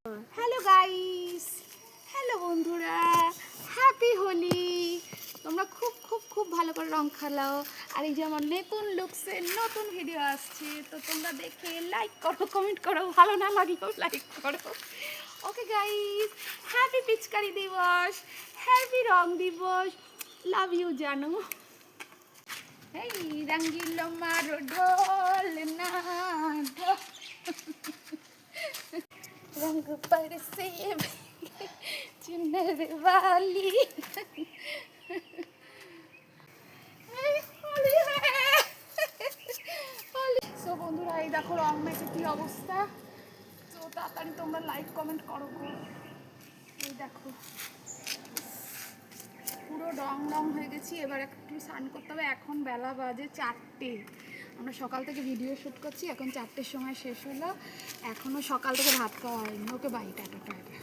Hello guys, hello বন্ধুরা, happy Holi. তোমরা খুব খুব খুব ভালো করে রং খেলাও। আর এই যে আমার নতুন লুকসের নতুন ভিডিও আসছে, তো তোমরা দেখে লাইক করো, কমেন্ট করো, ভালো না লাগলেও লাইক করো। ওকে গাইস, হ্যাপি পিচকারি দিবস, হ্যাপি রং দিবস, লাভ ইউ জানো। এই রঙ্গিলো মারো ঢোল না ঢোল, रंग पर से चुनर वाली সো বন্ধুরা, এই দেখো রং মেখে কি অবস্থা। তো তাড়াতাড়ি তোমরা লাইক কমেন্ট করো গো। এই দেখো পুরো রং রং হয়ে গেছি। এবার একটু স্নান করতে হবে। এখন বেলা বাজে 4টে। আমরা সকাল থেকে ভিডিও শ্যুট করছি, এখন 4টের সময় শেষ হলো। এখনও সকাল থেকে ভাত খাওয়া হয়নি। Okay bye, tata tata.